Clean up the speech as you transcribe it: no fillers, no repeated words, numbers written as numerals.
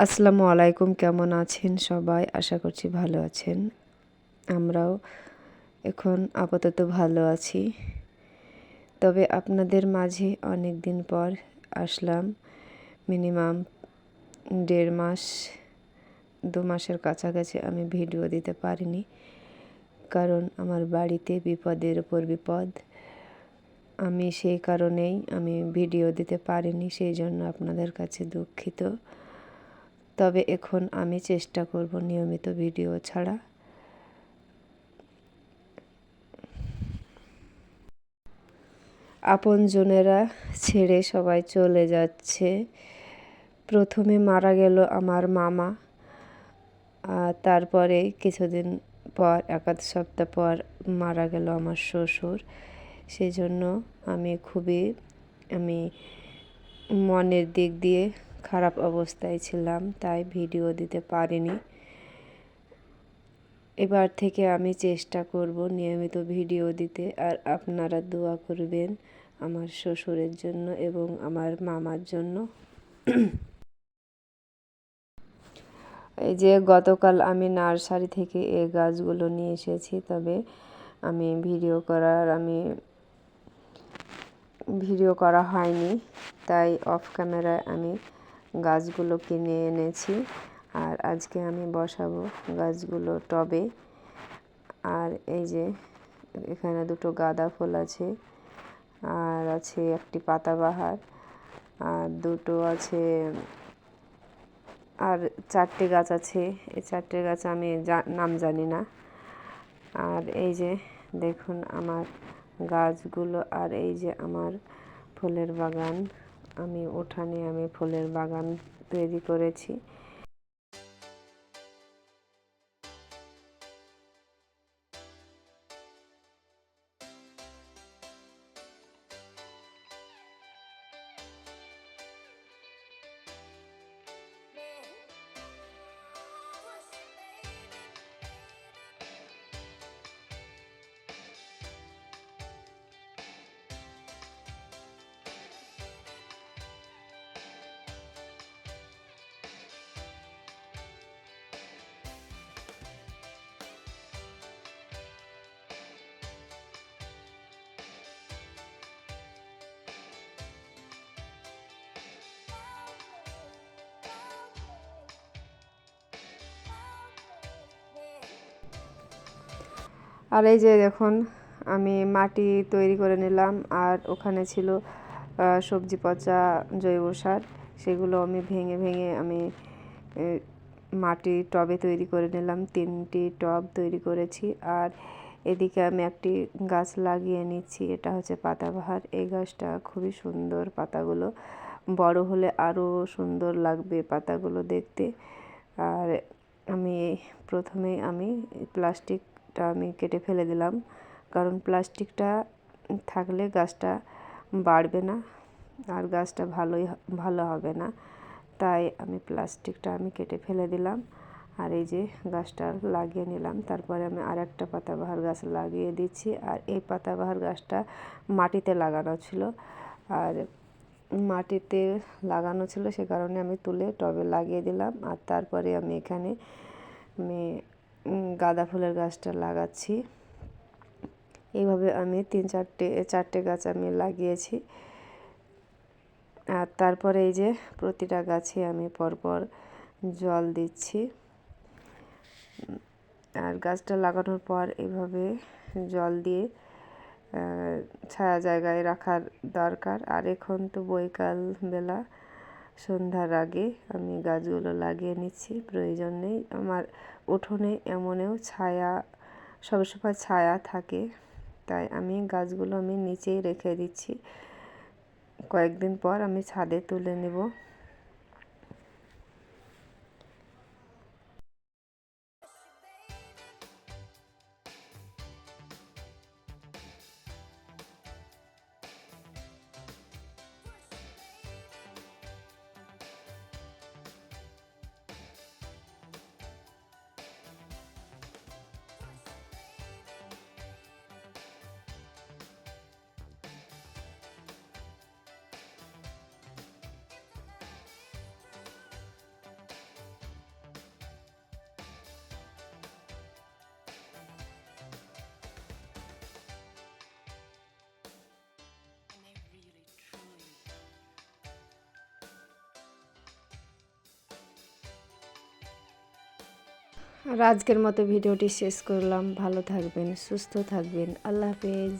আসসালামু আলাইকুম, কেমন আছেন সবাই? আশা করছি ভালো আছেন। আমরাও এখন আপাতত ভালো আছি। তবে আপনাদের মাঝে অনেক দিন পর আসলাম। মিনিমাম 1.5 মাস 2 মাসের কাছাকাছি আমি ভিডিও দিতে পারিনি, কারণ আমার বাড়িতে বিপদের উপর বিপদ। আমি সেই কারণেই আমি ভিডিও দিতে পারিনি, সেই জন্য আপনাদের কাছে দুঃখিত। তবে এখন আমি চেষ্টা করব নিয়মিত ভিডিও ছাড়া। আপনজনেরা ছেড়ে সবাই চলে যাচ্ছে। প্রথমে মারা গেল আমার মামা, আর তারপরে কিছুদিন পর, 1 সপ্তাহ পর মারা গেল আমার শ্বশুর। সেই জন্য আমি মনের দিক দিয়ে খারাপ অবস্থায় ছিলাম, তাই ভিডিও দিতে পারিনি। এবার থেকে আমি চেষ্টা করব নিয়মিত ভিডিও দিতে, আর আপনারা দোয়া করবেন আমার শ্বশুরের জন্য এবং আমার মামার জন্য। এই যে গতকাল আমি নার্সারি থেকে এই গাছগুলো নিয়ে এসেছি, তবে আমি ভিডিও করা হয়নি, তাই অফ ক্যামেরায় আমি গাছগুলো কিনে এনেছি। আর আজকে আমি বসাবো গাছগুলো টবে। আর এই যে এখানে 2টো গাঁদা ফুল আছে, আর আছে একটি পাতাবাহার, আর 2টো আছে, আর 4টে গাছ আছে। এই 4টে গাছ আমি নাম জানি না। আর এই যে দেখুন আমার গাছগুলো, আর এই যে আমার ফুলের বাগান। উঠানে আমি ফুলের বাগান তৈরি করেছি। আর এই যে দেখুন আমি মাটি তৈরি করে নিলাম, আর ওখানে ছিল সবজি পচা জৈব সার। সেগুলো আমি ভেঙে ভেঙে আমি মাটি টবে তৈরি করে নিলাম। 3টি টব তৈরি করেছি। আর এদিকে আমি একটি গাছ লাগিয়ে নিচ্ছি, এটা হচ্ছে পাতাবাহার। এই গাছটা খুবই সুন্দর, পাতাগুলো বড় হলে আরও সুন্দর লাগবে পাতাগুলো দেখতে। আর প্রথমেই আমি প্লাস্টিকটা কেটে ফেলে দিলাম, কারণ প্লাস্টিকটা থাকলে গাছটা বাড়বে না, আর গাছটা ভালো হবে না। তাই প্লাস্টিকটা কেটে ফেলে দিলাম। আর এই যে গাছটা লাগিয়ে নিলাম। তারপরে আমি আরেকটা পাতাবাহার গাছ লাগিয়ে দিচ্ছি। আর এই পাতাবাহার গাছটা মাটিতে লাগানো ছিল, সে কারণে আমি তুলে টবে লাগিয়ে দিলাম। আর তারপরে এখানে গাঁদা ফুলের গাছটা লাগাচ্ছি। এইভাবে আমি 4টে গাছ আমি লাগিয়েছি। আর তারপরে এই যে প্রতিটা গাছে আমি পরপর জল দিচ্ছি। আর গাছটা লাগানোর পর এভাবে জল দিয়ে ছায়া জায়গায় রাখার দরকার। আর এখন তো বৈকাল বেলা, সন্ধ্যার আগে আমি গাছগুলো লাগিয়ে নিচ্ছি, প্রয়োজন নেই। আমার উঠোনে এমনেও সবসময় ছায়া থাকে, তাই গাছগুলো নিচেই রেখে দিচ্ছি। কয়েকদিন পর আমি ছাদে তুলে নেব। আর আজকের মতো ভিডিওটি শেষ করলাম। ভালো থাকবেন, সুস্থ থাকবেন। আল্লাহ হাফেজ।